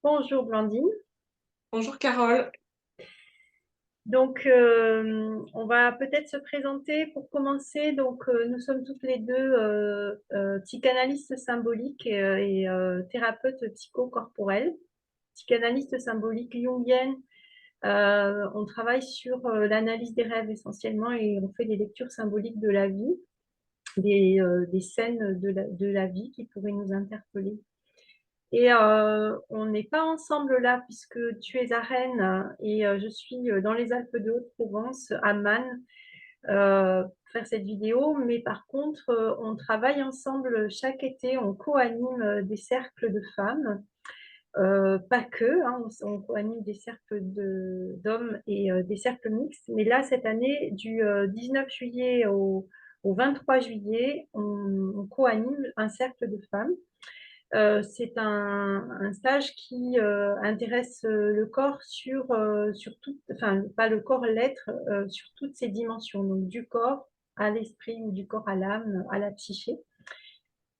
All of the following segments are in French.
Bonjour Blandine. Bonjour Carole. Donc, on va peut-être se présenter pour commencer. Donc, nous sommes toutes les deux psychanalystes symboliques et thérapeutes psychocorporels. Psychanalystes symboliques jungiennes. On travaille sur l'analyse des rêves essentiellement et on fait des lectures symboliques de la vie, des scènes de la vie qui pourraient nous interpeller. Et on n'est pas ensemble là puisque tu es à Rennes et je suis dans les Alpes de Haute-Provence, à Man, pour faire cette vidéo. Mais par contre, on travaille ensemble chaque été, on co-anime des cercles de femmes, pas que, hein, on co-anime des cercles d'hommes et des cercles mixtes. Mais là, cette année, du 19 juillet au 23 juillet, on co-anime un cercle de femmes. C'est un stage qui intéresse le corps sur tout, enfin pas le corps, l'être, sur toutes ses dimensions, donc du corps à l'esprit ou du corps à l'âme, à la psyché.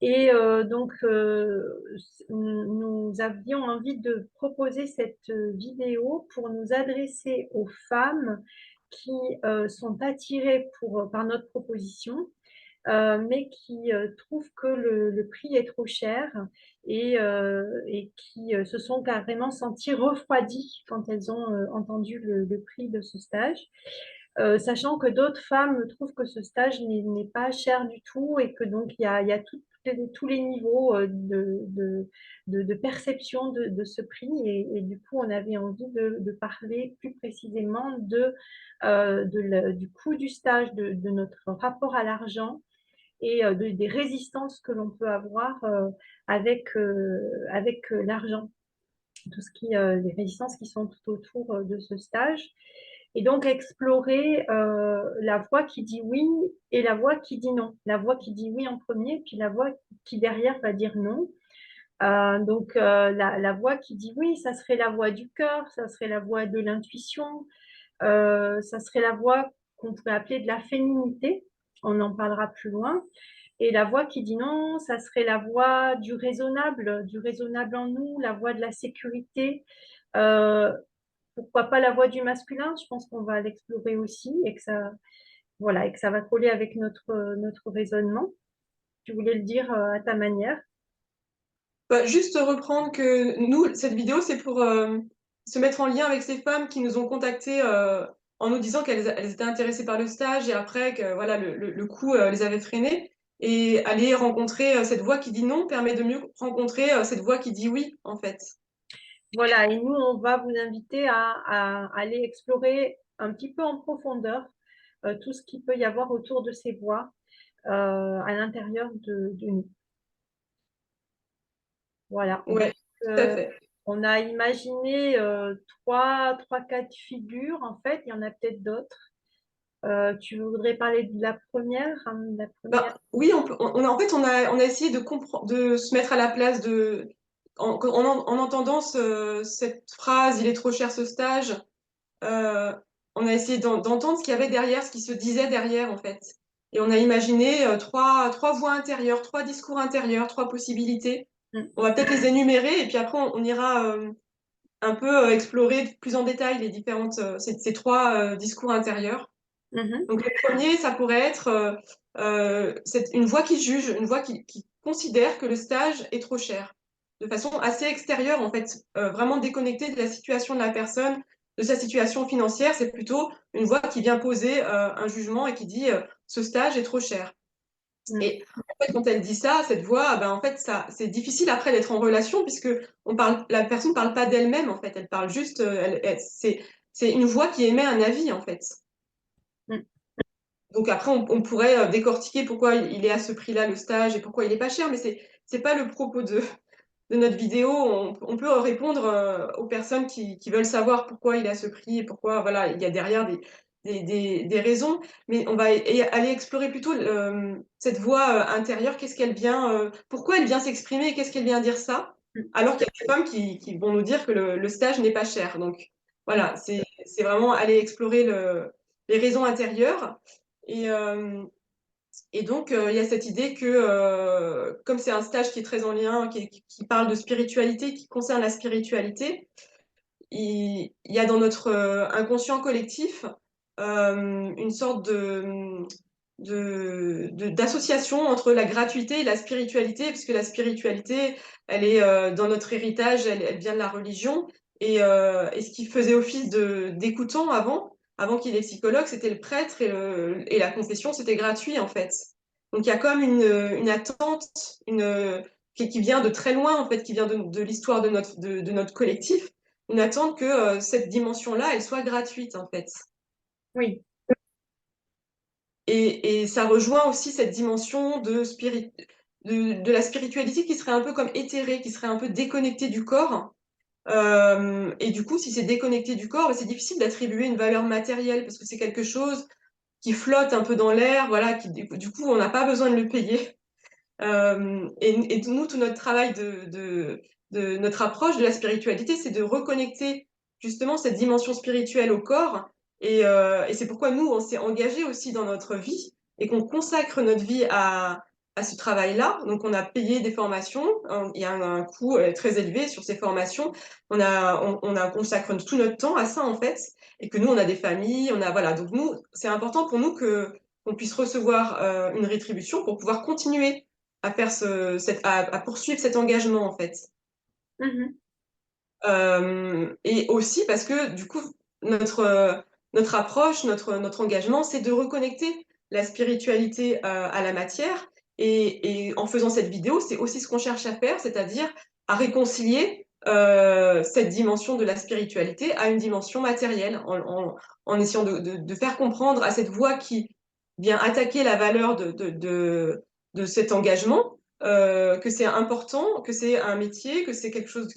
Et donc, nous avions envie de proposer cette vidéo pour nous adresser aux femmes qui sont attirées par notre proposition, mais qui trouvent que le prix est trop cher et qui se sont carrément senties refroidies quand elles ont entendu le prix de ce stage. Sachant que d'autres femmes trouvent que ce stage n'est pas cher du tout et que donc il y a tous les niveaux de perception de ce prix et du coup on avait envie de parler plus précisément du coût du stage, de notre rapport à l'argent et des résistances que l'on peut avoir avec l'argent, les résistances qui sont tout autour de ce stage. Et donc explorer la voix qui dit oui et la voix qui dit non. La voix qui dit oui en premier, puis la voix qui derrière va dire non. La voix qui dit oui, ça serait la voix du cœur, ça serait la voix de l'intuition, ça serait la voix qu'on pourrait appeler de la féminité. On en parlera plus loin. Et la voix qui dit non, ça serait la voix du raisonnable en nous, la voix de la sécurité. Euh, Pourquoi pas la voix du masculin? Je pense qu'on va l'explorer aussi et que ça, voilà, et que ça va coller avec notre raisonnement. Tu voulais le dire à ta manière. Juste reprendre que nous, cette vidéo, c'est pour se mettre en lien avec ces femmes qui nous ont contactés en nous disant qu'elles étaient intéressées par le stage et après que voilà, le coût les avait freinées. Et aller rencontrer cette voix qui dit non permet de mieux rencontrer cette voix qui dit oui, en fait. Voilà, et nous, on va vous inviter à aller explorer un petit peu en profondeur tout ce qu'il peut y avoir autour de ces voix à l'intérieur de nous. Voilà. Donc, Ouais, tout à euh, fait. on a imaginé trois cas de figure. En fait, il y en a peut-être d'autres. Tu voudrais parler de la première, hein, de la première. Oui, en fait, on a essayé de comprendre, de se mettre à la place en entendant cette phrase, il est trop cher ce stage. euh, on a essayé d'entendre ce qu'il y avait derrière, ce qui se disait derrière, en fait. Et on a imaginé trois voix intérieures, trois discours intérieurs, trois possibilités. Mm, On va peut-être les énumérer et puis après, on ira un peu explorer plus en détail les ces trois discours intérieurs. mhm, Donc, le premier, ça pourrait être une voix qui juge, une voix qui considère que le stage est trop cher, de façon assez extérieure, en fait, vraiment déconnectée de la situation de la personne, de sa situation financière. C'est plutôt une voix qui vient poser un jugement et qui dit ce stage est trop cher. mm. Et en fait, quand elle dit ça, cette voix, ben, en fait, ça, c'est difficile après d'être en relation puisque la personne ne parle pas d'elle-même, en fait. Elle parle juste, c'est une voix qui émet un avis, en fait. Mm. Donc après, on pourrait décortiquer pourquoi il est à ce prix-là, le stage, et pourquoi il est pas cher, mais c'est pas le propos de notre vidéo. On peut répondre aux personnes qui veulent savoir pourquoi il est à ce prix et pourquoi, voilà, il y a derrière des raisons, mais on va aller explorer plutôt cette voix intérieure, qu'est-ce qu'elle vient, pourquoi elle vient s'exprimer et qu'est-ce qu'elle vient dire ça, alors qu'il y a des femmes qui vont nous dire que le stage n'est pas cher. Donc Mm. voilà, c'est vraiment aller explorer les raisons intérieures. Et Et donc, il y a cette idée que, comme c'est un stage qui est très en lien, qui parle de spiritualité, qui concerne la spiritualité, il y a dans notre inconscient collectif une sorte d'association entre la gratuité et la spiritualité, puisque la spiritualité, elle est dans notre héritage, elle vient de la religion, et ce qui faisait office d'écoutant avant qu'il est psychologue, c'était le prêtre et la confession, c'était gratuit en fait. Donc il y a comme une attente, qui vient de très loin en fait, qui vient de l'histoire de notre collectif, une attente que cette dimension-là, elle soit gratuite en fait. Oui. Et ça rejoint aussi cette dimension de la spiritualité qui serait un peu comme éthérée, qui serait un peu déconnectée du corps. Et du coup, si c'est déconnecté du corps, c'est difficile d'attribuer une valeur matérielle parce que c'est quelque chose qui flotte un peu dans l'air, voilà, du coup, on n'a pas besoin de le payer. Et nous, tout notre travail de notre approche de la spiritualité, c'est de reconnecter justement cette dimension spirituelle au corps. Et c'est pourquoi nous, on s'est engagé aussi dans notre vie et qu'on consacre notre vie à ce travail-là. Donc, on a payé des formations. Il y a un coût très élevé sur ces formations. On consacre tout notre temps à ça, en fait. Et que nous, on a des familles, voilà. Donc, nous, c'est important pour nous qu'on puisse recevoir une rétribution pour pouvoir continuer à faire à poursuivre cet engagement en fait. Mhm. Et aussi parce que du coup notre approche, notre engagement, c'est de reconnecter la spiritualité à la matière. Et en faisant cette vidéo, c'est aussi ce qu'on cherche à faire, c'est-à-dire à réconcilier cette dimension de la spiritualité à une dimension matérielle, en essayant de faire comprendre à cette voix qui vient attaquer la valeur de cet engagement, que c'est important, que c'est un métier, que c'est quelque chose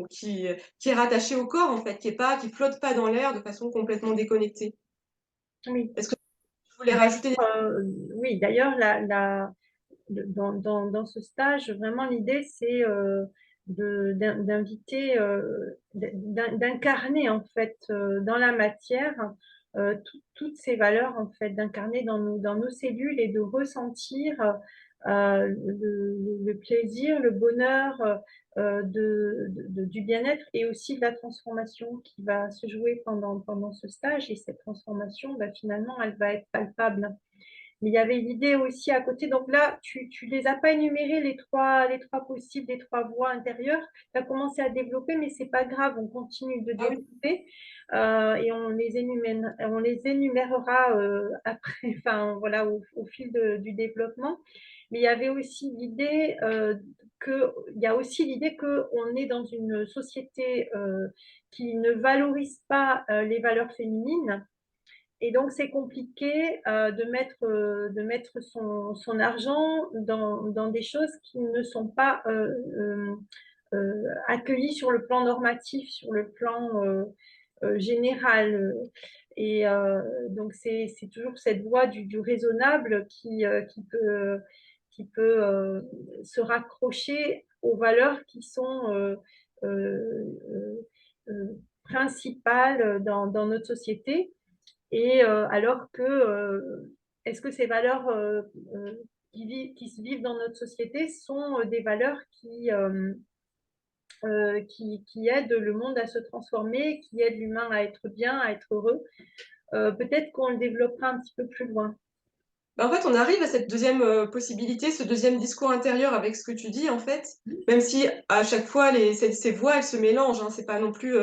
qui est rattaché au corps, en fait, qui flotte pas dans l'air de façon complètement déconnectée. Oui. Est-ce que tu voulais rajouter des... Oui, d'ailleurs, dans ce stage, vraiment, l'idée, c'est d'inviter, d'incarner, en fait, dans la matière, toutes ces valeurs, en fait, d'incarner dans nos cellules et de ressentir le plaisir, le bonheur du bien-être et aussi de la transformation qui va se jouer pendant ce stage. Et cette transformation, bah, finalement, elle va être palpable. Mais il y avait l'idée aussi à côté. Donc là, tu les as pas énumérés, les trois possibles, les trois voies intérieures. Tu as commencé à développer, mais c'est pas grave, on continue de Ah oui. développer et on les énumérera après, enfin voilà, au fil du développement. Mais il y avait aussi l'idée il y a aussi l'idée qu'on est dans une société qui ne valorise pas les valeurs féminines et donc, c'est compliqué de mettre son argent dans des choses qui ne sont pas accueillies sur le plan normatif, sur le plan général. Et donc, c'est toujours cette voie du raisonnable qui peut se raccrocher aux valeurs qui sont principales dans notre société. Et alors que, est-ce que ces valeurs qui se vivent dans notre société sont des valeurs qui aident le monde à se transformer, qui aident l'humain à être bien, à être heureux? Peut-être qu'on le développera un petit peu plus loin. Ben, en fait, on arrive à cette deuxième possibilité, ce deuxième discours intérieur avec ce que tu dis, en fait, même si à chaque fois, ces voix, elles se mélangent, hein, c'est pas non plus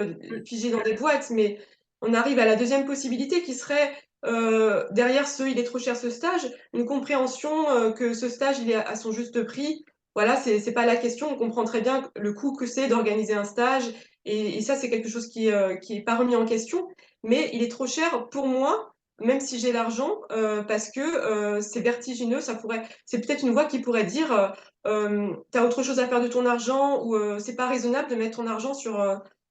figé dans des boîtes, mais on arrive à la deuxième possibilité qui serait, derrière il est trop cher ce stage, une compréhension que ce stage, il est à son juste prix. Voilà, c'est pas la question, on comprend très bien le coût que c'est d'organiser un stage, et ça, c'est quelque chose qui est pas remis en question, mais il est trop cher pour moi même si j'ai l'argent, parce que c'est vertigineux, c'est peut-être une voix qui pourrait dire, t'as autre chose à faire de ton argent ou c'est pas raisonnable de mettre ton argent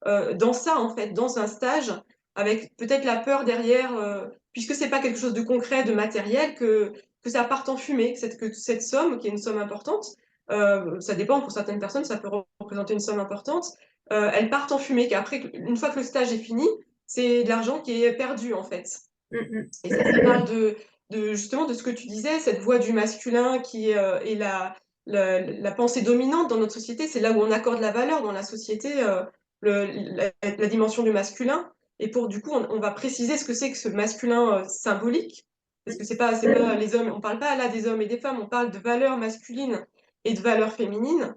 dans ça en fait, dans un stage, avec peut-être la peur derrière, puisque c'est pas quelque chose de concret, de matériel, que ça parte en fumée, que cette somme, qui est une somme importante, ça dépend pour certaines personnes, ça peut représenter une somme importante, elle parte en fumée, qu'après, une fois que le stage est fini, c'est de l'argent qui est perdu en fait. Mm, mm. Et ça parle justement de ce que tu disais, cette voix du masculin qui est la pensée dominante dans notre société. C'est là où on accorde la valeur dans la société, la dimension du masculin. Et du coup, on va préciser ce que c'est que ce masculin symbolique. Parce que c'est pas les hommes, on parle pas là des hommes et des femmes, on parle de valeurs masculines et de valeurs féminines.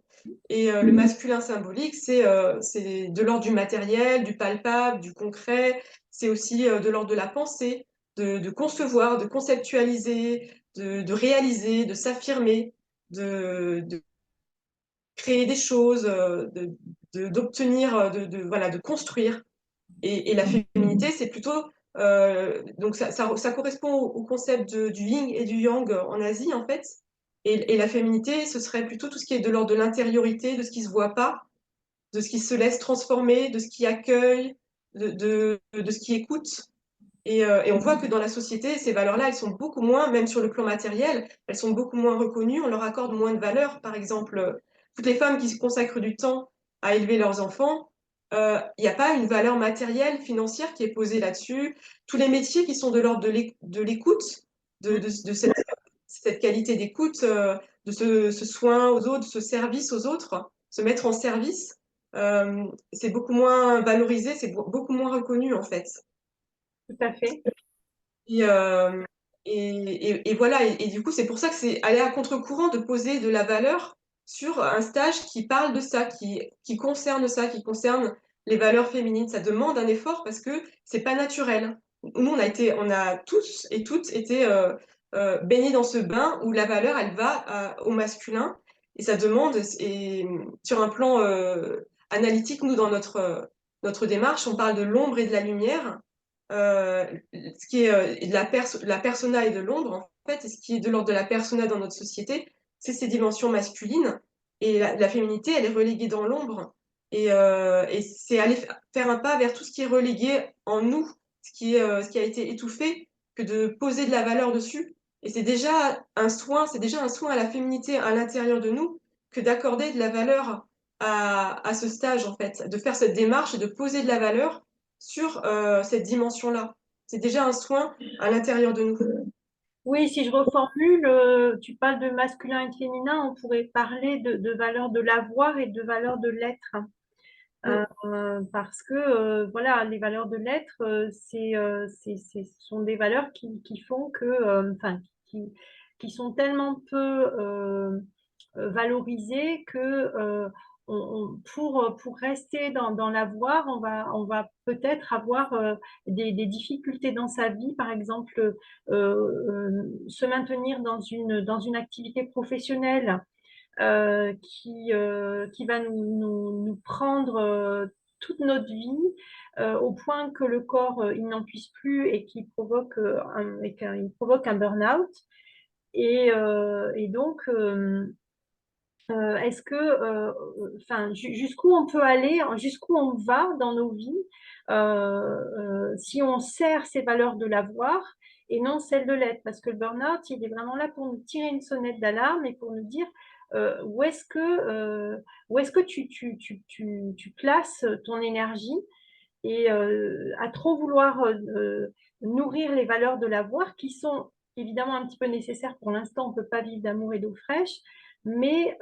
Et le masculin symbolique, c'est de l'ordre du matériel, du palpable, du concret. C'est aussi de l'ordre de la pensée, de concevoir, de conceptualiser, de réaliser, de s'affirmer, de créer des choses, d'obtenir, voilà, de construire. Et la féminité, c'est plutôt donc ça correspond au concept du yin et du yang en Asie en fait. Et la féminité, ce serait plutôt tout ce qui est de l'ordre de l'intériorité, de ce qui se voit pas, de ce qui se laisse transformer, de ce qui accueille, de ce qui écoute. Et on voit que dans la société, ces valeurs-là, elles sont beaucoup moins, même sur le plan matériel, elles sont beaucoup moins reconnues, on leur accorde moins de valeur. Par exemple, toutes les femmes qui se consacrent du temps à élever leurs enfants, il n'y a pas une valeur matérielle, financière qui est posée là-dessus. Tous les métiers qui sont de l'ordre de l'écoute, de cette qualité d'écoute, de ce soin aux autres, ce service aux autres, se mettre en service, c'est beaucoup moins valorisé, c'est beaucoup moins reconnu en fait. Tout à fait. Et, euh, et voilà, et du coup, c'est pour ça que c'est aller à contre-courant de poser de la valeur sur un stage qui parle de ça, qui concerne ça, qui concerne les valeurs féminines. Ça demande un effort parce que c'est pas naturel. Nous, on a tous et toutes été baignés dans ce bain où la valeur, elle va au masculin. Et ça demande, et sur un plan analytique, nous, dans notre démarche, on parle de l'ombre et de la lumière. Ce qui est de la persona et de l'ombre, en fait, et ce qui est de l'ordre de la persona dans notre société, c'est ces dimensions masculines. Et la féminité, elle est reléguée dans l'ombre. Et c'est aller faire un pas vers tout ce qui est relégué en nous, ce qui a été étouffé, que de poser de la valeur dessus. Et c'est déjà un soin à la féminité à l'intérieur de nous que d'accorder de la valeur à ce stage, en fait, de faire cette démarche et de poser de la valeur sur cette dimension-là. C'est déjà un soin à l'intérieur de nous. Oui, si je reformule, tu parles de masculin et de féminin, on pourrait parler de valeur de l'avoir et de valeur de l'être. Mm. Parce que voilà, les valeurs de l'être, ce sont des valeurs qui font que, enfin, qui sont tellement peu valorisées que pour rester dans l'avoir, on va peut-être avoir des difficultés dans sa vie, par exemple, se maintenir dans une activité professionnelle qui va nous prendre toute notre vie au point que le corps il n'en puisse plus et qui provoque il provoque un burn-out. Et donc, est-ce que, enfin, jusqu'où on peut aller, jusqu'où on va dans nos vies, si on sert ces valeurs de l'avoir et non celles de l'être, parce que le burn-out, il est vraiment là pour nous tirer une sonnette d'alarme et pour nous dire où est-ce que tu places ton énergie et à trop vouloir nourrir les valeurs de l'avoir qui sont évidemment un petit peu nécessaires pour l'instant, on ne peut pas vivre d'amour et d'eau fraîche, mais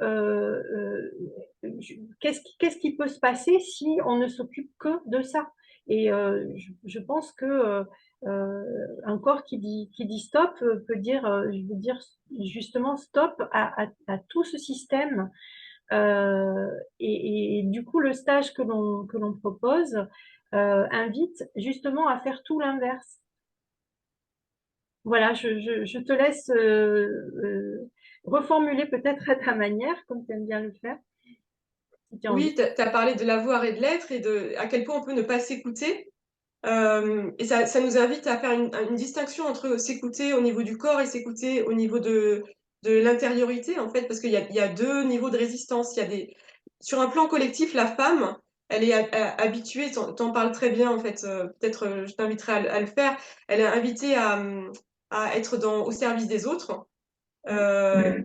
qu'est-ce qui peut se passer si on ne s'occupe que de ça? Et je pense que un corps qui dit stop peut dire, je veux dire justement stop à tout ce système. Et du coup, le stage que l'on propose invite justement à faire tout l'inverse. Voilà, je te laisse reformuler peut-être à ta manière, comme tu aimes bien le faire, si tu as envie. Oui, tu as parlé de l'avoir et de l'être et de à quel point on peut ne pas s'écouter. Et ça nous invite à faire une distinction entre s'écouter au niveau du corps et s'écouter au niveau de l'intériorité, en fait, parce qu'il y a deux niveaux de résistance. Sur un plan collectif, la femme, elle est habituée, t'en parles très bien, en fait, peut-être je t'inviterai à le faire, elle est invitée à être au service des autres.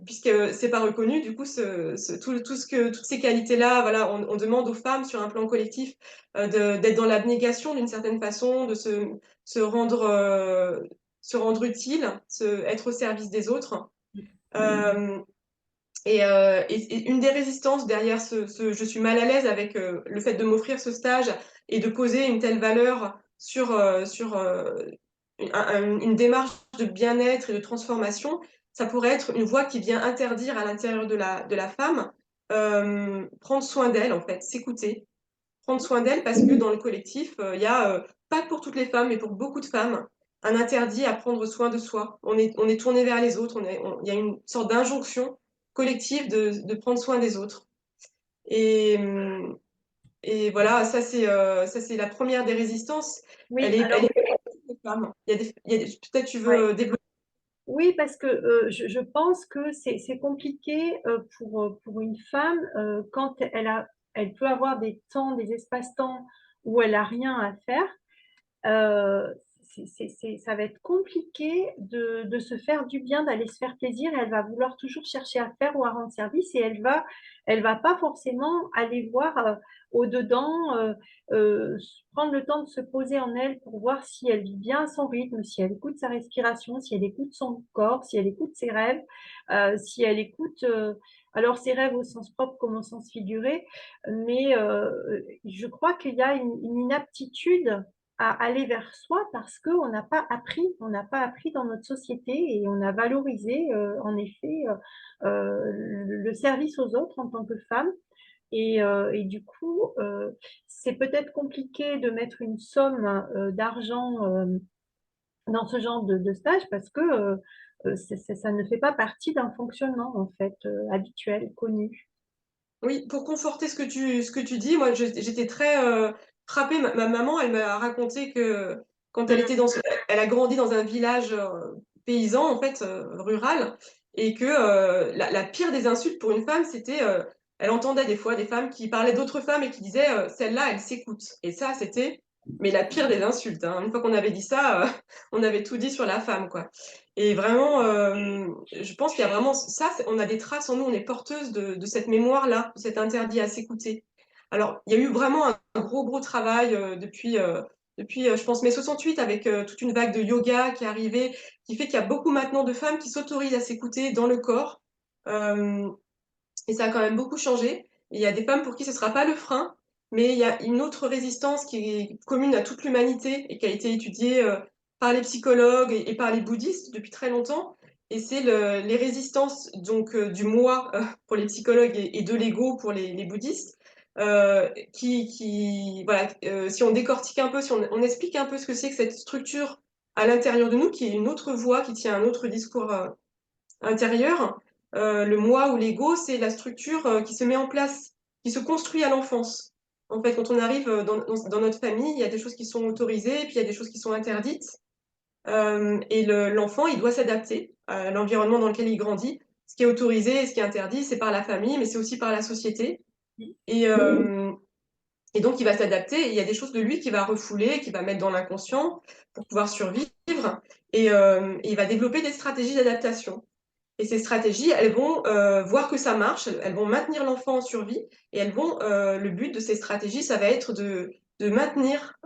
Puisque c'est pas reconnu, du coup, toutes ces qualités-là, voilà, on demande aux femmes sur un plan collectif d'être dans l'abnégation d'une certaine façon, de se rendre, se rendre utile, être au service des autres. Euh, et une des résistances derrière je suis mal à l'aise avec le fait de m'offrir ce stage et de poser une telle valeur sur une démarche de bien-être et de transformation, ça pourrait être une voix qui vient interdire à l'intérieur de la femme prendre soin d'elle, en fait, s'écouter, prendre soin d'elle parce que dans le collectif, il y a, pas pour toutes les femmes, mais pour beaucoup de femmes, un interdit à prendre soin de soi. On est tourné vers les autres, il y a une sorte d'injonction collective de prendre soin des autres. Et, et voilà, ça c'est la première des résistances. Oui, Elle alors, est pour toutes les femmes. Peut-être tu ouais. veux développer. Oui, parce que je pense que c'est compliqué pour une femme quand elle peut avoir des temps, des espaces-temps où elle a rien à faire. euh, Ça va être compliqué de se faire du bien, d'aller se faire plaisir. Elle va vouloir toujours chercher à faire ou à rendre service et elle va pas forcément aller voir au-dedans, prendre le temps de se poser en elle pour voir si elle vit bien à son rythme, si elle écoute sa respiration, si elle écoute son corps, si elle écoute ses rêves, si elle écoute alors ses rêves au sens propre comme au sens figuré. Mais je crois qu'il y a une inaptitude à aller vers soi parce on n'a pas appris dans notre société et on a valorisé en effet le service aux autres en tant que femme. Et du coup, c'est peut-être compliqué de mettre une somme d'argent dans ce genre de stage parce que ça ne fait pas partie d'un fonctionnement en fait habituel, connu. Oui, pour conforter ce que tu dis, moi j'étais très frappée. Ma maman, elle m'a raconté que quand elle était elle a grandi dans un village paysan, en fait, rural, et que la pire des insultes pour une femme, c'était, elle entendait des fois des femmes qui parlaient d'autres femmes et qui disaient, celle-là, elle s'écoute. Et ça, c'était, mais la pire des insultes, hein. Une fois qu'on avait dit ça, on avait tout dit sur la femme, quoi. Et vraiment, je pense qu'il y a vraiment ça, on a des traces en nous, on est porteuse de cette mémoire-là, de cet interdit à s'écouter. Alors, il y a eu vraiment un gros travail depuis je pense, mai 68, avec toute une vague de yoga qui est arrivée, qui fait qu'il y a beaucoup maintenant de femmes qui s'autorisent à s'écouter dans le corps. Euh, et ça a quand même beaucoup changé. Il y a des femmes pour qui ce ne sera pas le frein, mais il y a une autre résistance qui est commune à toute l'humanité et qui a été étudiée par les psychologues et par les bouddhistes depuis très longtemps. Et c'est les résistances donc du moi pour les psychologues et de l'ego pour les bouddhistes. Voilà, si on décortique un peu, si on explique un peu ce que c'est que cette structure à l'intérieur de nous, qui est une autre voix, qui tient un autre discours intérieur. Le moi ou l'ego, c'est la structure qui se met en place, qui se construit à l'enfance. En fait, quand on arrive dans notre famille, il y a des choses qui sont autorisées, puis il y a des choses qui sont interdites. Et l'enfant, il doit s'adapter à l'environnement dans lequel il grandit. Ce qui est autorisé et ce qui est interdit, c'est par la famille, mais c'est aussi par la société. Et, euh, et donc, il va s'adapter. Et il y a des choses de lui qu'il va refouler, qu'il va mettre dans l'inconscient pour pouvoir survivre. Et il va développer des stratégies d'adaptation. Et ces stratégies, elles vont voir que ça marche, elles vont maintenir l'enfant en survie, et le but de ces stratégies, ça va être de maintenir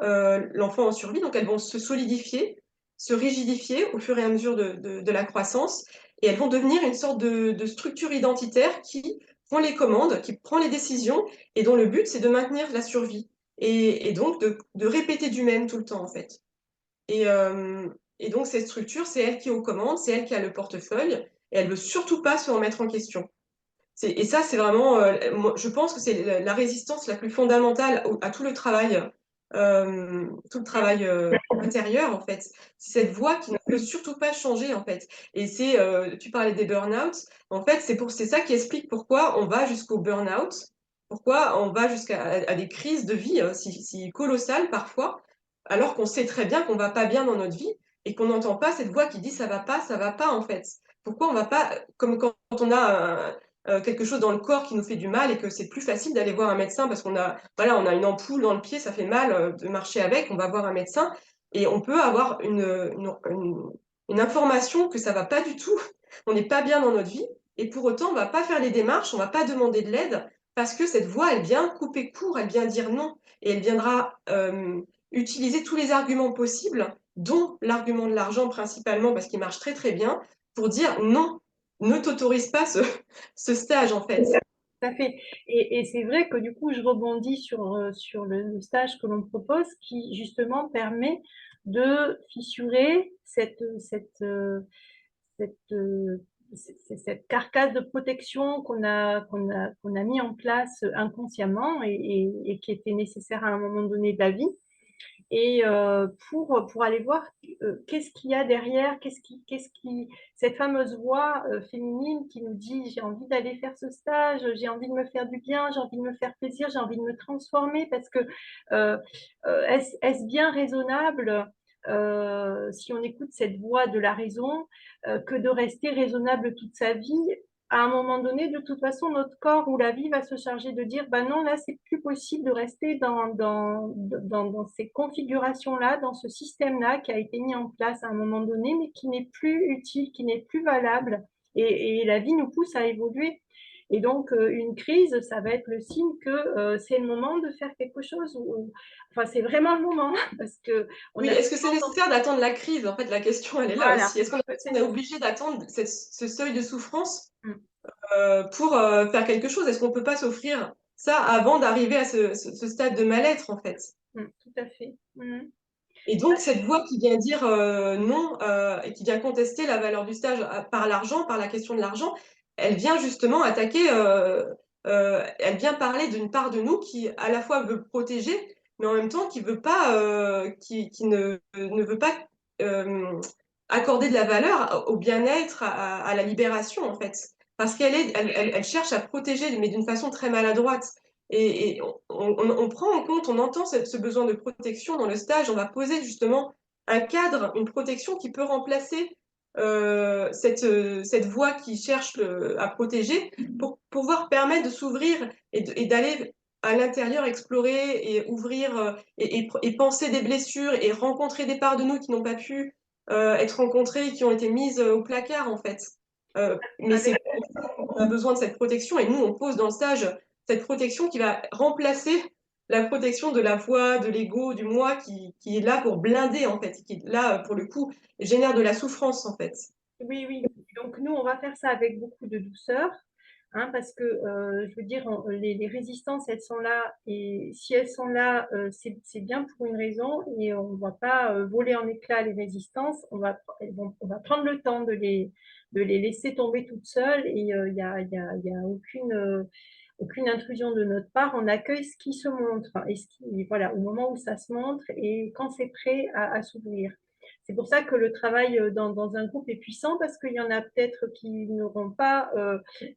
l'enfant en survie. Donc elles vont se solidifier, se rigidifier au fur et à mesure de la croissance, et elles vont devenir une sorte de structure identitaire qui prend les commandes, qui prend les décisions, et dont le but, c'est de maintenir la survie, et donc de répéter du même tout le temps, en fait. Et, euh, et donc, cette structure, c'est elle qui est aux commandes, c'est elle qui a le portefeuille, et elle veut surtout pas se remettre en question. Et ça, c'est vraiment, je pense que c'est la résistance la plus fondamentale à tout le travail intérieur, en fait. C'est cette voix qui ne peut surtout pas changer, en fait. Et tu parlais des burn-out, en fait, c'est ça qui explique pourquoi on va jusqu'au burn-out, pourquoi on va jusqu'à à des crises de vie si colossales parfois, alors qu'on sait très bien qu'on va pas bien dans notre vie et qu'on n'entend pas cette voix qui dit ça va pas, en fait. Pourquoi on va pas, comme quand on a quelque chose dans le corps qui nous fait du mal et que c'est plus facile d'aller voir un médecin parce voilà, on a une ampoule dans le pied, ça fait mal de marcher avec, on va voir un médecin et on peut avoir une information que ça va pas du tout, on n'est pas bien dans notre vie et pour autant on va pas faire les démarches, on va pas demander de l'aide parce que cette voix, elle vient couper court, elle vient dire non et elle viendra utiliser tous les arguments possibles dont l'argument de l'argent principalement, parce qu'il marche très très bien, pour dire non, ne t'autorise pas ce stage en fait. Tout à fait. Et c'est vrai que du coup, je rebondis sur le stage que l'on propose qui justement permet de fissurer cette, euh, cette carcasse de protection qu'on a mis en place inconsciemment et qui était nécessaire à un moment donné de la vie et pour aller voir qu'est-ce qu'il y a derrière, cette fameuse voix féminine qui nous dit j'ai envie d'aller faire ce stage, j'ai envie de me faire du bien, j'ai envie de me faire plaisir, j'ai envie de me transformer parce que est-ce bien raisonnable si on écoute cette voix de la raison que de rester raisonnable toute sa vie à un moment donné, de toute façon, notre corps ou la vie va se charger de dire, bah non, là, c'est plus possible de rester dans ces configurations-là, dans ce système-là qui a été mis en place à un moment donné, mais qui n'est plus utile, qui n'est plus valable. Et la vie nous pousse à évoluer. Et donc, une crise, ça va être le signe que c'est le moment de faire quelque chose. Enfin, c'est vraiment le moment, parce que on Oui, a est-ce que c'est tellement... nécessaire d'attendre la crise? En fait, la question, elle est là Voilà. aussi. Est-ce qu'on est obligé d'attendre ce seuil de souffrance Mm, pour faire quelque chose? Est-ce qu'on peut pas s'offrir ça avant d'arriver à ce stade de mal-être, en fait? tout à fait. Mm. Et donc, cette voix qui vient dire non et qui vient contester la valeur du stage par l'argent, par la question de l'argent, elle vient justement attaquer, elle vient parler d'une part de nous qui, à la fois, veut protéger, mais en même temps qui veut pas, qui ne veut pas euh, accorder de la valeur au bien-être, à la libération, en fait. Parce elle cherche à protéger, mais d'une façon très maladroite. Et on prend en compte, on entend ce besoin de protection dans le stage. On va poser justement un cadre, une protection qui peut remplacer cette voie qui cherche à protéger pour pouvoir permettre de s'ouvrir et d'aller à l'intérieur explorer et ouvrir et penser des blessures et rencontrer des parts de nous qui n'ont pas pu être rencontrées, qui ont été mises au placard en fait. Mais Avec c'est on a besoin de cette protection et nous, on pose dans le stage cette protection qui va remplacer la protection de la voix, de l'ego, du moi qui est là pour blinder en fait, qui là pour le coup génère de la souffrance en fait. Oui, oui. Donc nous, on va faire ça avec beaucoup de douceur, hein, parce que je veux dire, les résistances, elles sont là, et si elles sont là, c'est bien pour une raison, et on ne va pas voler en éclats les résistances. On va prendre le temps de les laisser tomber toutes seules, et il y a aucune intrusion de notre part. On accueille ce qui se montre, et voilà, au moment où ça se montre, et quand c'est prêt à s'ouvrir. C'est pour ça que le travail dans un groupe est puissant parce qu'il y en a peut-être qui n'auront pas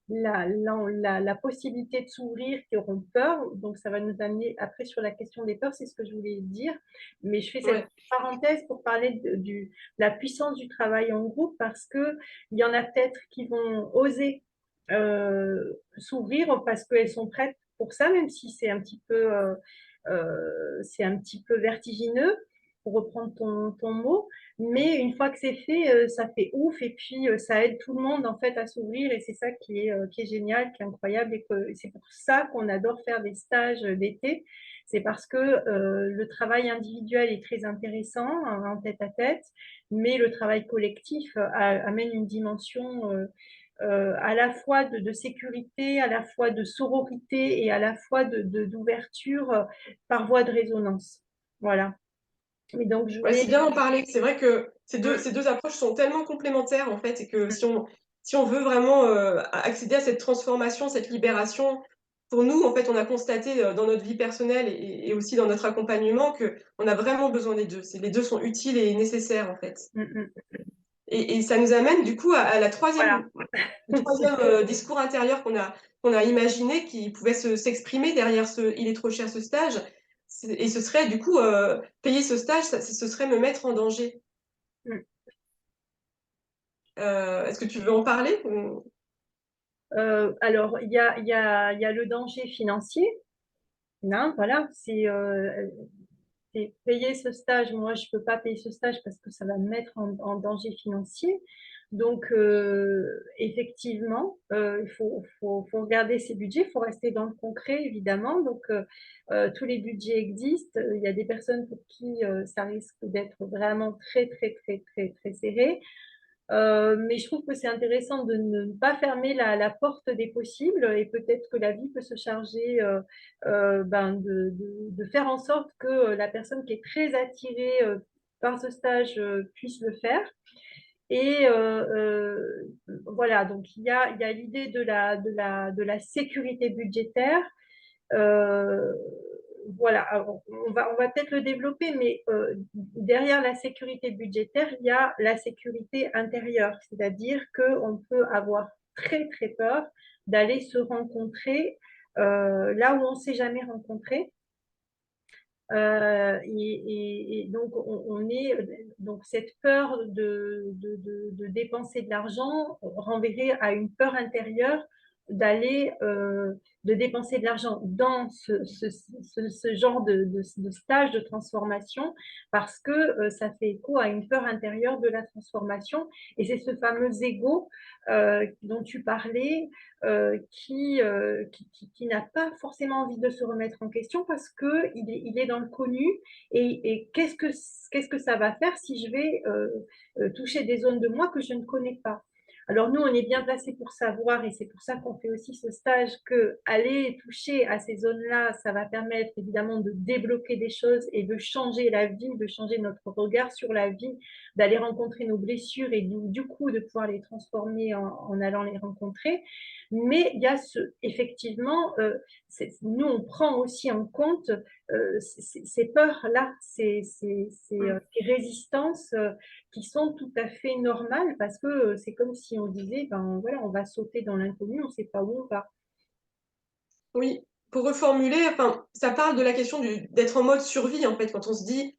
la possibilité de s'ouvrir, qui auront peur. Donc, ça va nous amener après sur la question des peurs, c'est ce que je voulais dire. Mais je fais cette Ouais. parenthèse pour parler de la puissance du travail en groupe parce qu'il y en a peut-être qui vont oser s'ouvrir parce qu'elles sont prêtes pour ça, même si c'est un petit peu vertigineux, pour reprendre ton mot. Mais une fois que c'est fait, ça fait ouf et puis ça aide tout le monde en fait à s'ouvrir et c'est ça qui est génial, qui est incroyable et c'est pour ça qu'on adore faire des stages d'été. C'est parce que le travail individuel est très intéressant en tête à tête, mais le travail collectif amène une dimension à la fois de sécurité, à la fois de sororité et à la fois d'ouverture par voie de résonance. Voilà. Mais donc, je Ouais, voulais... c'est bien d'en parler. C'est vrai que Mm, ces deux approches sont tellement complémentaires en fait, et que si on veut vraiment accéder à cette transformation, cette libération, pour nous, en fait, on a constaté dans notre vie personnelle et aussi dans notre accompagnement que on a vraiment besoin des deux. Les deux sont utiles et nécessaires en fait. mm, mm. Et ça nous amène du coup à Voilà. le troisième discours intérieur qu'on a imaginé qui pouvait s'exprimer derrière ce il est trop cher ce stage. Et ce serait du coup payer ce stage, ce serait me mettre en danger. Mm. Est-ce que tu veux en parler Alors, il y a le danger financier. Non, voilà, c'est payer ce stage. Moi, je ne peux pas payer ce stage parce que ça va me mettre en danger financier. Donc, effectivement, faut regarder ces budgets, il faut rester dans le concret, évidemment. Donc, tous les budgets existent. Il y a des personnes pour qui ça risque d'être vraiment très, très, très, très, très serré. Mais je trouve que c'est intéressant de ne pas fermer la porte des possibles et peut-être que la vie peut se charger de faire en sorte que la personne qui est très attirée par ce stage puisse le faire. Et voilà, donc il y a l'idée de la sécurité budgétaire. Euh, voilà, alors, on va peut-être le développer, mais derrière la sécurité budgétaire, il y a la sécurité intérieure, c'est-à-dire qu'on peut avoir très très peur d'aller se rencontrer là où on ne s'est jamais rencontré. Et donc, on est donc cette peur de dépenser de l'argent renverrait à une peur intérieure d'aller de dépenser de l'argent dans ce genre de stage de transformation parce que ça fait écho à une peur intérieure de la transformation et c'est ce fameux ego dont tu parlais qui n'a pas forcément envie de se remettre en question parce qu'il est dans le connu et qu'est-ce que ça va faire si je vais toucher des zones de moi que je ne connais pas. Alors nous, on est bien placé pour savoir, et c'est pour ça qu'on fait aussi ce stage, que aller toucher à ces zones-là, ça va permettre évidemment de débloquer des choses et de changer la vie, de changer notre regard sur la vie, d'aller rencontrer nos blessures et du coup de pouvoir les transformer en allant les rencontrer. Mais il y a effectivement, nous, on prend aussi en compte ces peurs-là, ces résistances qui sont tout à fait normales parce que c'est comme si on disait, ben voilà, on va sauter dans l'inconnu, on ne sait pas où on va. Oui, pour reformuler, enfin, ça parle de la question d'être en mode survie, en fait, quand on se dit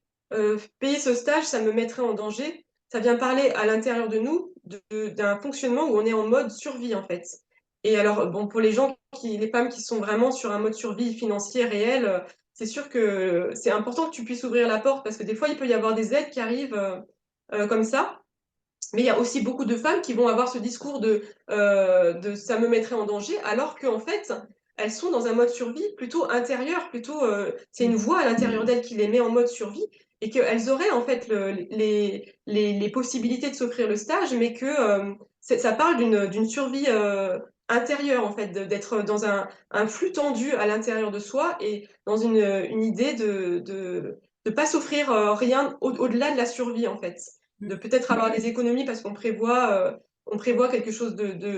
payer ce stage, ça me mettrait en danger, ça vient parler à l'intérieur de nous d'un fonctionnement où on est en mode survie, en fait. Et alors, bon, pour les gens les femmes qui sont vraiment sur un mode survie financier réel, c'est sûr que c'est important que tu puisses ouvrir la porte parce que des fois, il peut y avoir des aides qui arrivent comme ça. Mais il y a aussi beaucoup de femmes qui vont avoir ce discours de ça me mettrait en danger, alors qu'en fait, elles sont dans un mode survie plutôt intérieur, plutôt c'est une voix à l'intérieur d'elles qui les met en mode survie, et qu'elles auraient en fait les possibilités de s'offrir le stage, mais que ça parle d'une survie intérieure, en fait, d'être dans un flux tendu à l'intérieur de soi et dans une idée de pas s'offrir rien au-delà de la survie, en fait de peut-être avoir des économies parce on prévoit quelque chose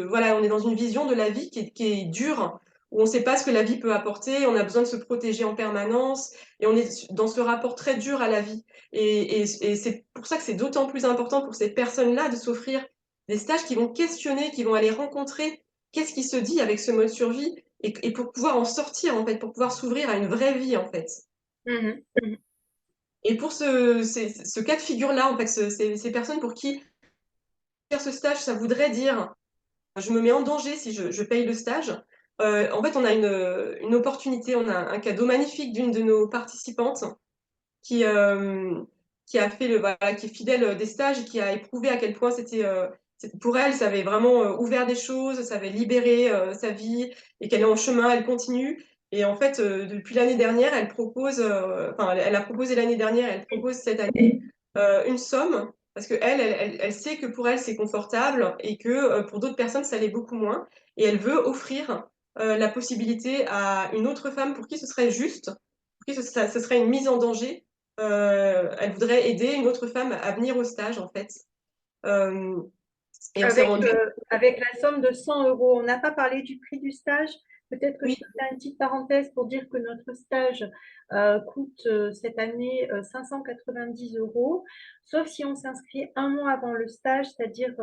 voilà, on est dans une vision de la vie qui est dure, où on ne sait pas ce que la vie peut apporter, on a besoin de se protéger en permanence, et on est dans ce rapport très dur à la vie. Et c'est pour ça que c'est d'autant plus important pour ces personnes-là de s'offrir des stages qui vont questionner, qui vont aller rencontrer qu'est-ce qui se dit avec ce mode survie, et pour pouvoir en sortir, en fait, pour pouvoir s'ouvrir à une vraie vie, en fait. Mhm. Et pour ce cas de figure-là, en fait, ces personnes pour qui faire ce stage, ça voudrait dire je me mets en danger si je paye le stage. En fait, on a une opportunité, on a un cadeau magnifique d'une de nos participantes qui, euh, qui a fait voilà, qui est fidèle des stages et qui a éprouvé à quel point pour elle, ça avait vraiment ouvert des choses, ça avait libéré sa vie et qu'elle est en chemin, elle continue. Et en fait, depuis l'année dernière, enfin, elle a proposé l'année dernière, elle propose cette année une somme parce que elle sait que pour elle, c'est confortable et que pour d'autres personnes, ça l'est beaucoup moins. Et elle veut offrir la possibilité à une autre femme pour qui ce serait juste, pour qui ce serait une mise en danger. Elle voudrait aider une autre femme à venir au stage, en fait. Euh, et on s'est rendu. Avec la somme de 100 euros. On n'a pas parlé du prix du stage. Peut-être que je Oui, peux faire une petite parenthèse pour dire que notre stage coûte cette année 590 euros, sauf si on s'inscrit un mois avant le stage, c'est-à-dire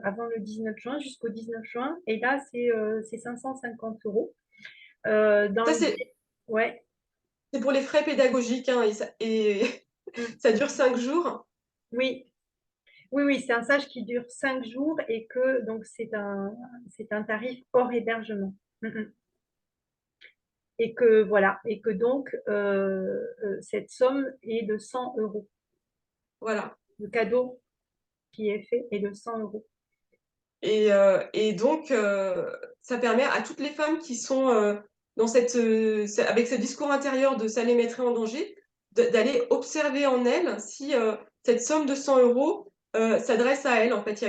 avant le 19 juin, jusqu'au 19 juin. Et là, c'est 550 euros. Dans ça, le... Ouais. c'est pour les frais pédagogiques, hein, et Mm. ça dure 5 jours. Oui, oui, oui, c'est un stage qui dure 5 jours et que donc c'est un tarif hors hébergement. Mm, mm. Et que voilà, et que donc cette somme est de 100 euros. Voilà. Le cadeau qui est fait est de 100 euros. Et donc, ça permet à toutes les femmes qui sont dans avec ce discours intérieur de ça les mettrait en danger, d'aller observer en elles si cette somme de 100 euros s'adresse à elles. En fait, il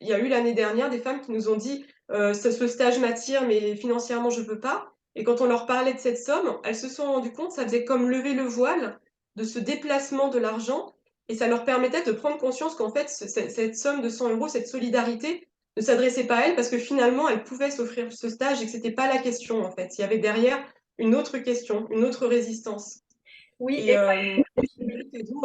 y a eu l'année dernière des femmes qui nous ont dit ce stage m'attire, mais financièrement, je peux pas. Et quand on leur parlait de cette somme, elles se sont rendues compte, ça faisait comme lever le voile de ce déplacement de l'argent. Et ça leur permettait de prendre conscience qu'en fait, cette somme de 100 euros, cette solidarité, ne s'adressait pas à elle parce que finalement, elle pouvait s'offrir ce stage et que c'était pas la question, en fait. Il y avait derrière une autre question, une autre résistance. Oui, Et et c'est une petite cadeau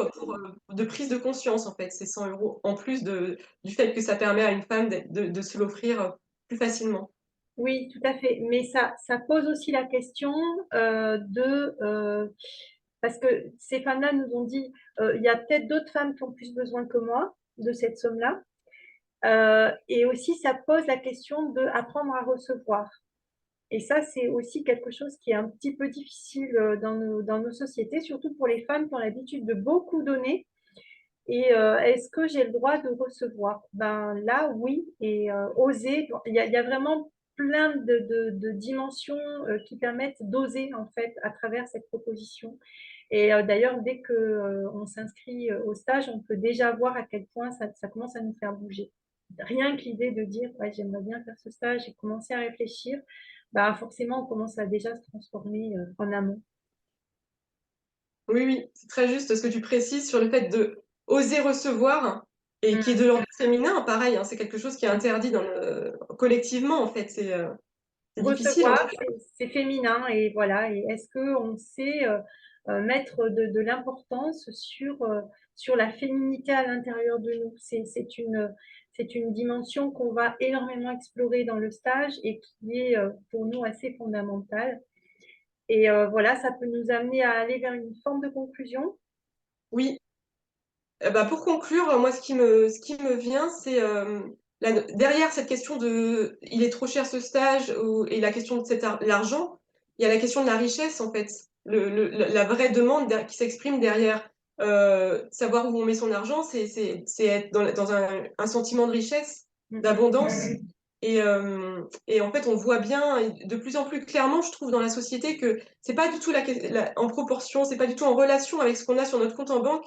de prise de conscience, en fait, ces 100 euros, en plus du fait que ça permet à une femme de se l'offrir plus facilement. oui, tout à fait. Mais ça pose aussi la question parce que ces femmes-là nous ont dit, il y a peut-être d'autres femmes qui ont plus besoin que moi de cette somme-là. Et aussi, ça pose la question de apprendre à recevoir. Et ça, c'est aussi quelque chose qui est un petit peu difficile dans nos sociétés, surtout pour les femmes qui ont l'habitude de beaucoup donner. Et est-ce que j'ai le droit de recevoir? Ben là, oui. Et oser, il y a vraiment plein de dimensions qui permettent d'oser en fait à travers cette proposition. Et d'ailleurs, dès que on s'inscrit au stage, on peut déjà voir à quel point ça commence à nous faire bouger. Rien que l'idée de dire, ouais, j'aimerais bien faire ce stage et commencer à réfléchir, bah forcément, on commence à déjà se transformer en amont. Oui, oui, c'est très juste ce que tu précises sur le fait de oser recevoir et qui est de l'ordre féminin, pareil, hein, c'est quelque chose qui est interdit collectivement, en fait. C'est difficile, en tout Recevoir, cas. c'est féminin et voilà. Et est-ce qu'on sait mettre de l'importance sur la féminité à l'intérieur de nous? C'est une dimension qu'on va énormément explorer dans le stage et qui est pour nous assez fondamentale. Et voilà, ça peut nous amener à aller vers une forme de conclusion. Oui. Bah, pour conclure, moi, ce qui me vient, c'est derrière cette question de il est trop cher ce stage et la question de l'argent, il y a la question de la richesse, en fait. La vraie demande qui s'exprime derrière savoir où on met son argent, c'est être dans un sentiment de richesse, d'abondance. Et en fait, on voit bien de plus en plus clairement, je trouve, dans la société que c'est pas du tout en proportion, c'est pas du tout en relation avec ce qu'on a sur notre compte en banque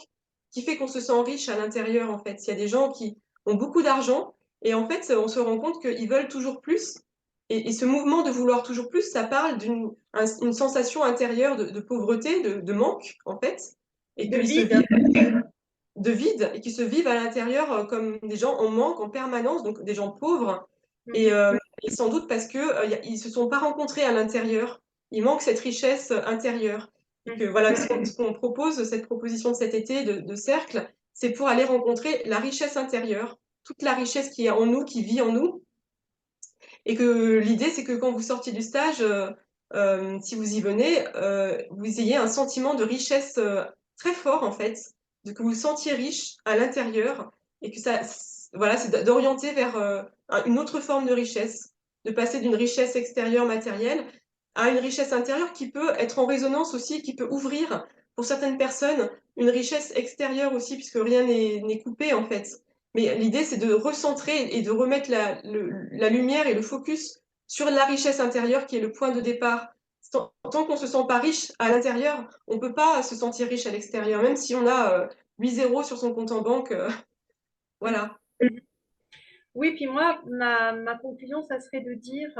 qui fait qu'on se sent riche à l'intérieur, en fait. Il y a des gens qui ont beaucoup d'argent et en fait, on se rend compte qu'ils veulent toujours plus. Et ce mouvement de vouloir toujours plus, ça parle une sensation intérieure de pauvreté, de manque, en fait, et De qu'ils se vide. vivent de vide et qui se vivent à l'intérieur comme des gens en manque en permanence, donc des gens pauvres. Et, Mhm. euh, et sans doute parce que ils se sont pas rencontrés à l'intérieur. Il manque cette richesse intérieure. Et que Mhm. voilà, ce qu'on propose, cette proposition de cet été de cercle, c'est pour aller rencontrer la richesse intérieure, toute la richesse qui est en nous, qui vit en nous. Et que l'idée, c'est que quand vous sortiez du stage, si vous y venez, vous ayez un sentiment de richesse très fort, en fait, de que vous vous sentiez riche à l'intérieur et que voilà, c'est d'orienter vers une autre forme de richesse, de passer d'une richesse extérieure matérielle à une richesse intérieure qui peut être en résonance aussi, qui peut ouvrir pour certaines personnes une richesse extérieure aussi, puisque rien n'est coupé, en fait. Mais l'idée, c'est de recentrer et de remettre la lumière et le focus sur la richesse intérieure qui est le point de départ. Tant qu'on ne se sent pas riche à l'intérieur, on ne peut pas se sentir riche à l'extérieur, même si on a 8 zéros sur son compte en banque. Mhm. Voilà. Oui, puis moi, ma conclusion, ça serait de dire,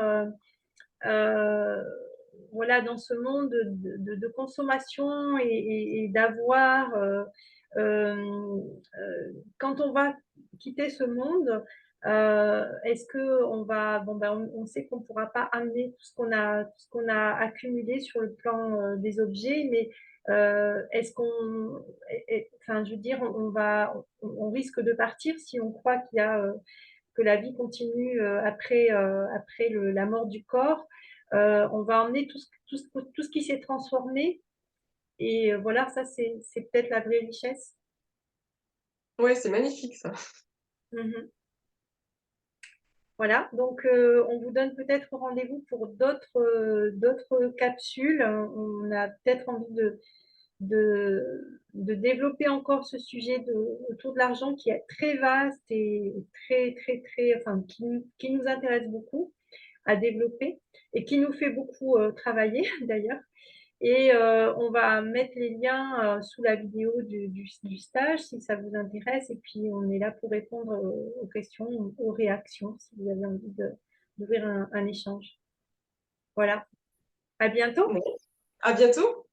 euh, voilà, dans ce monde de consommation et d'avoir, quand on va quitter ce monde, est-ce que on va, bon, ben, on sait qu'on ne pourra pas amener tout ce qu'on a accumulé sur le plan des objets, mais est-ce qu'on, enfin, je veux dire, on risque de partir si on croit qu'il y a que la vie continue après la mort du corps. On va emmener tout ce qui s'est transformé. Et voilà, ça, c'est peut-être la vraie richesse. Ouais, c'est magnifique ça. Mhm. Voilà, donc on vous donne peut-être rendez-vous pour d'autres capsules. On a peut-être envie de développer encore ce sujet autour de l'argent qui est très vaste et très, très, très, enfin, qui nous intéresse beaucoup à développer et qui nous fait beaucoup travailler d'ailleurs. Et on va mettre les liens sous la vidéo du stage si ça vous intéresse. Et puis, on est là pour répondre aux questions, aux réactions, si vous avez envie d'ouvrir un échange. Voilà. À bientôt. Bon, à bientôt.